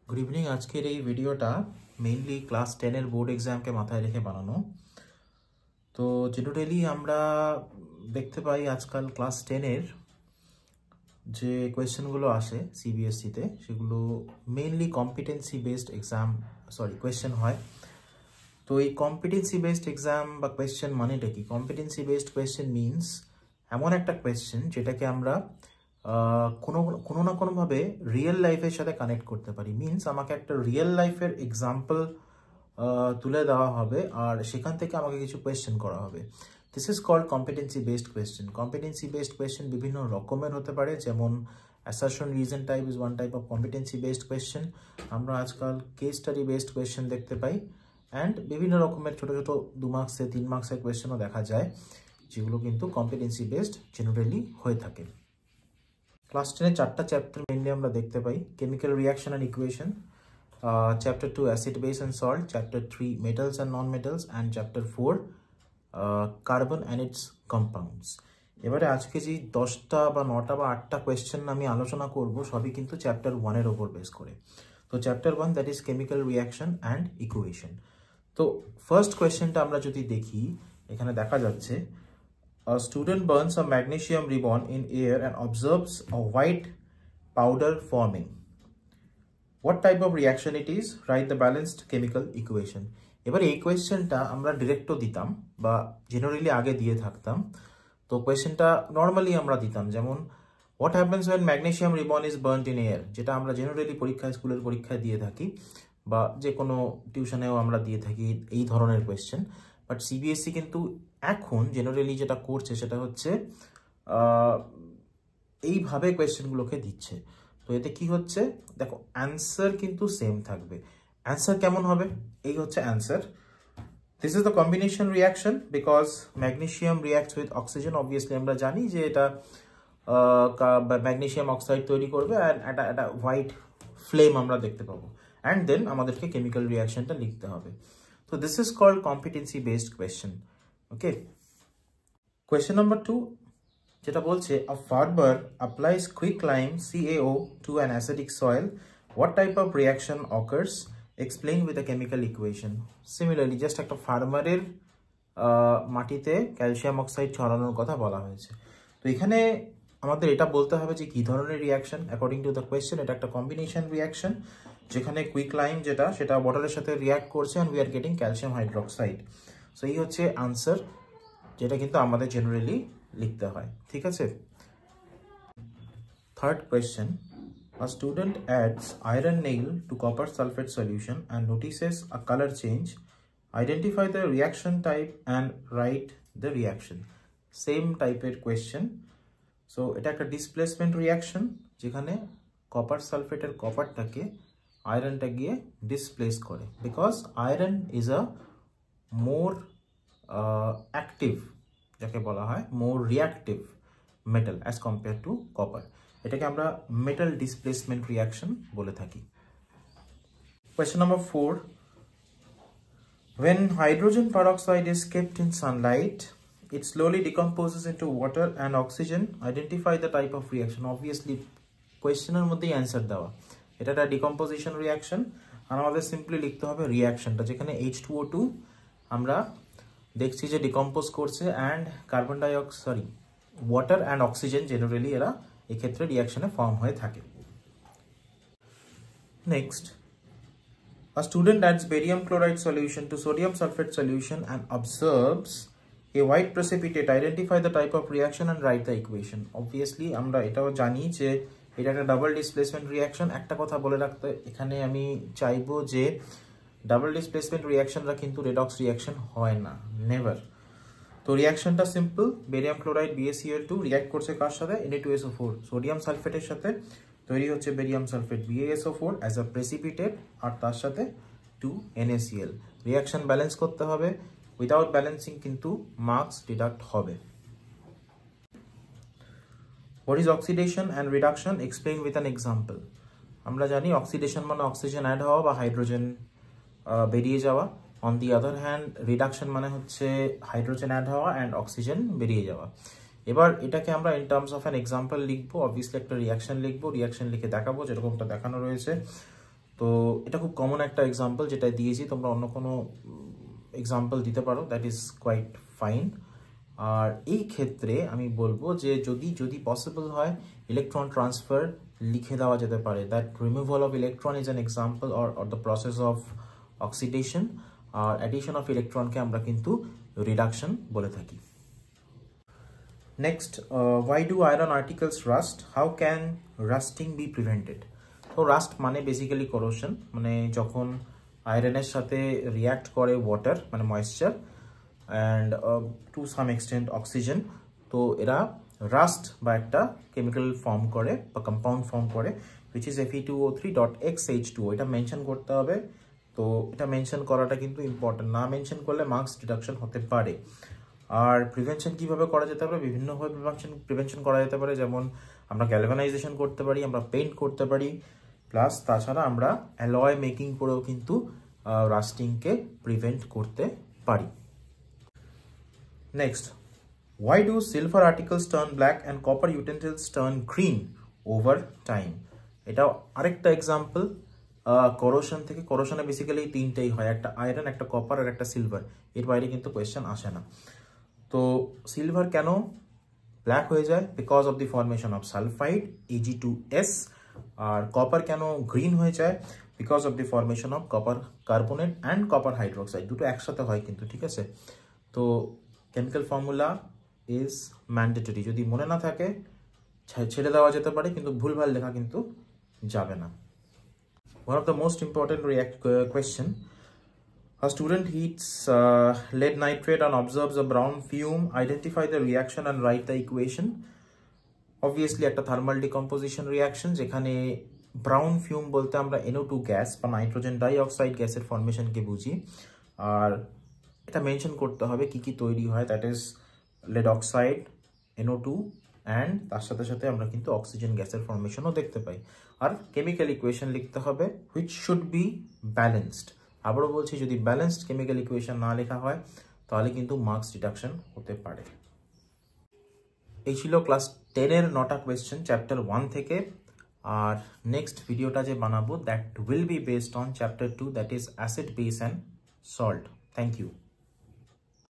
Good evening. आजकेर এই ভিডিওটা মেইনলি ক্লাস 10 এর বোর্ড এক্সামকে মাথায় রেখে বানানো। তো জেনারেলি আমরা দেখতে পাই আজকাল ক্লাস 10 এর যে কোয়েশ্চেনগুলো আসে সিবিএসই তে সেগুলো মেইনলি কম্পিটেন্সি বেসড কোয়েশ্চেন হয়। তো এই কম্পিটেন্সি বেসড এক্সাম বা কোয়েশ্চেন মানেটা কি? কম্পিটেন্সি বেসড কোয়েশ্চেন মিনস এমন একটা কোয়েশ্চেন যেটাকে আমরা কোনো না কোনোভাবে রিয়েল লাইফের সাথে কানেক্ট করতে পারি। মিনস আমাকে একটা রিয়েল লাইফের এক্সাম্পল তুলে দেওয়া হবে আর সেখান থেকে আমাকে কিছু কোয়েশ্চেন করা হবে। This is called competency based question. Competency based question বিভিন্ন রকমের হতে পারে, যেমন assertion reason type is one type of competency based question. আমরা আজকাল কেস স্টাডি বেসড কোয়েশ্চেন দেখতে পাই অ্যান্ড বিভিন্ন রকমের ছোটো ছোটো 2 মার্কসের 3 মার্কসের কোয়েশ্চেনও দেখা যায়, যেগুলো কিন্তু কম্পিটেন্সি বেসড জেনারেলি হয়ে থাকে। ক্লাস 10 এর 4টা চ্যাপ্টার মেইনলি আমরা দেখতে পাই। Chemical reaction and equation, chapter 2 acid base and salt, chapter 3 metals and non metals and chapter 4 carbon and its compounds. এবারে আজকে যে 10টা বা 9টা বা 8টা কোয়েশ্চেন আমি আলোচনা করব সবই কিন্তু চ্যাপ্টার 1 এর ওপর বেস করে। তো chapter 1 that is chemical reaction and equation. তো ফার্স্ট কোয়েশ্চেনটা আমরা যদি দেখি, এখানে দেখা যাচ্ছে a student burns a magnesium ribbon in air and observes a white powder forming. What type of reaction it is? Write the balanced chemical equation. এবার এই কোয়েশ্চেনটা আমরা ডিরেক্টও দিতাম বা জেনারেলি আগে দিয়ে থাকতাম। তো কোয়েশ্চেনটা নর্মালি আমরা দিতাম, যেমন what happens when magnesium ribbon is burnt in air, যেটা আমরা জেনারেলি পরীক্ষায় স্কুলের পরীক্ষায় দিয়ে থাকি বা যে কোনো টিউশনেও আমরা দিয়ে থাকি এই ধরনের কোয়েশ্চেন। বাট সিবিএসই কিন্তু এখন জেনারেলি যেটা করছে সেটা হচ্ছে এইভাবে কোয়েশ্চেনগুলোকে দিচ্ছে। তো এতে কি হচ্ছে দেখো, অ্যান্সার কিন্তু সেম থাকবে। অ্যান্সার কেমন হবে? এই হচ্ছে answer. This is the combination reaction because magnesium reacts with oxygen. Obviously আমরা জানি যে এটা ম্যাগনেসিয়াম অক্সাইড তৈরি করবে অ্যান্ড একটা হোয়াইট ফ্লেম আমরা দেখতে পাবো, অ্যান্ড দেন আমাদেরকে কেমিক্যাল রিয়াকশনটা লিখতে হবে। So this is called competency based question. Okay. Question number 2 যেটা বলছে a farmer applies quicklime CaO to an acidic soil. What type of reaction occurs? Explain with a chemical equation. Similarly, just একটা ফার্মারের মাটিতে calcium oxide ছড়ানোর কথা বলা হয়েছে। তো এখানে আমাদের এটা বলতে হবে যে কি ধরনের reaction. According to the question এটা একটা কম্বিনেশন রিয়াকশন, যেখানে কুইকলাইম যেটা সেটা ওয়াটারের সাথে রিয়াক্ট করছে and we are getting calcium hydroxide. So এই হচ্ছে আনসার, যেটা কিন্তু আমাদের জেনারেলি লিখতে হয়। ঠিক আছে। Third question, a student adds iron nail to copper sulfate solution and notices a color change. Identify the reaction type and write the reaction. Same টাইপের কোয়েশ্চেন। সো এটা একটা ডিসপ্লেসমেন্ট রিয়াকশন, যেখানে কপার সালফেটের কপারটাকে আয়রনটা গিয়ে ডিসপ্লেস করে, because iron is a more active, যাকে বলা হয় more reactive metal as compare to copper. এটাকে আমরা মেটাল ডিসপ্লেসমেন্ট রিয়াকশন বলে থাকি। Question number 4, when hydrogen peroxide is kept in sunlight it slowly decomposes into water and oxygen. Identify the type of reaction. Obviously কোয়েশ্চেনের মধ্যেই answer দেওয়া, এটা একটা decomposition reaction আর আমাদের simply লিখতে হবে রিয়াকশনটা, যেখানে H2O2 আমরা দেখছি যে ডিকম্পোজ করছে and carbon dioxide water and oxygen generally এরা এক্ষেত্রে রিয়াকশনে ফর্ম হয়ে থাকে। Next, a student adds barium chloride solution to sodium sulfate solution and observes a white precipitate. Identify the type of reaction and write the equation. Obviously আমরা এটাও জানি যে এটা একটা ডাবল ডিসপ্লেসমেন্ট রিয়াকশন। একটা কথা বলে রাখতে এখানে আমি চাইবো যে ডাবল ডিসপ্লেসমেন্ট রিয়াকশনরা কিন্তু রেডক্স রিয়াকশন হয় না, নেভার। তো রিয়াকশনটা simple, barium chloride BaCl2 react করছে কার সাথে? Na2SO4 সোডিয়াম সালফেটের সাথে, তৈরি হচ্ছে barium sulphate BaSO4 as a precipitate আর তার সাথে 2 NaCl। রিয়াকশন ব্যালেন্স করতে হবে, উইদাউট ব্যালেন্সিং কিন্তু মার্কস ডিডাক্ট হবে। What is oxidation and reduction? Explain with an example. আমরা জানি অক্সিডেশন মানে অক্সিজেন অ্যাড হওয়া বা হাইড্রোজেন বেরিয়ে যাওয়া। On the other hand reduction মানে হচ্ছে হাইড্রোজেন অ্যাড হওয়া অ্যান্ড অক্সিজেন বেরিয়ে যাওয়া। এবার এটাকে আমরা in terms of an example লিখবো। অবভিয়াসলি একটা রিয়াকশন লিখবো, রিয়াকশন লিখে দেখাবো যেরকমটা দেখানো রয়েছে। তো এটা খুব কমন একটা এক্সাম্পল যেটা দিয়েছি, তোমরা অন্য কোনো এক্সাম্পল দিতে পারো, দ্যাট ইজ কোয়াইট ফাইন। আর এই ক্ষেত্রে আমি বলবো যে যদি পসিবল হয় ইলেকট্রন ট্রান্সফার লিখে দেওয়া যেতে পারে, that removal of electron is an example or the process of oxidation, আর অ্যাডিশন অফ ইলেকট্রনকে আমরা কিন্তু রিডাকশন বলে থাকি। Next, why do iron articles rust? How can rusting be prevented? তো রাস্ট মানে বেসিক্যালি করোশন, মানে যখন আয়রনের সাথে রিয়াক্ট করে ওয়াটার মানে moisture and to some extent oxygen, তো এরা রাস্ট বা একটা কেমিক্যাল ফর্ম করে বা কম্পাউন্ড ফর্ম করে which is Fe2O3.xH2O। এটা মেনশন করতে হবে। তো এটা মেনশন করাটা কিন্তু ইম্পর্টেন্ট, না মেনশন করলে মার্কস ডিডাকশন হতে পারে। আর প্রিভেনশন কিভাবে করা যেতে পারে, বিভিন্নভাবে প্রিভেনশন করা যেতে পারে, যেমন আমরা গ্যালভানাইজেশন করতে পারি, আমরা পেইন্ট করতে পারি, প্লাস তাছাড়া আমরা অ্যালয় মেকিং করেও কিন্তু রাস্টিংকে প্রিভেন্ট করতে পারি। Next, why do silver articles turn black and copper utensils turn green over time? এটা আরেকটা এক্সাম্পল করোশন থেকে। করোশনে বেসিক্যালি তিনটেই হয়, একটা আয়রন, একটা কপার আর একটা সিলভার, এর বাইরে কিন্তু কোয়েশ্চেন আসে না। তো সিলভার কেন ব্ল্যাক হয়ে যায়? Because of the formation of sulphide Ag2S। আর কপার কেন গ্রিন হয়ে যায়? Because of the formation of copper carbonate and copper hydroxide, দুটো একসাথে হয় কিন্তু, ঠিক আছে? তো কেমিক্যাল ফর্মুলা ইজ ম্যান্ডেটরি, যদি মনে না থাকে ছেড়ে দেওয়া যেতে পারে, কিন্তু ভুলভাল লেখা কিন্তু যাবে না। One of the most important question: a student heats lead nitrate and observes a brown fume. Identify the reaction and write the equation. Obviously একটা thermal decomposition reaction, যেখানে ব্রাউন ফিউম বলতে আমরা NO2 গ্যাস বা nitrogen dioxide গ্যাসের ফর্মেশনকে বুঝি। আর এটা mention করতে হবে কি কি তৈরি হয়, that is lead oxide, NO2, and তার সাথে সাথে আমরা কিন্তু অক্সিজেন গ্যাসের ফর্মেশনও দেখতে পাই। আর কেমিক্যাল ইকুয়েশন লিখতে হবে হুইচ শুড বি ব্যালেন্সড। আবারও বলছি, যদি ব্যালেন্সড কেমিক্যাল ইকুয়েশন না লেখা হয় তাহলে কিন্তু মার্কস ডিডাকশন হতে পারে। এই ছিল ক্লাস 10-এর 9টা কোয়েশ্চেন চ্যাপ্টার 1 থেকে। আর নেক্সট ভিডিওটা যে বানাবো that will be based on chapter 2, that is acid, base and salt. Thank you.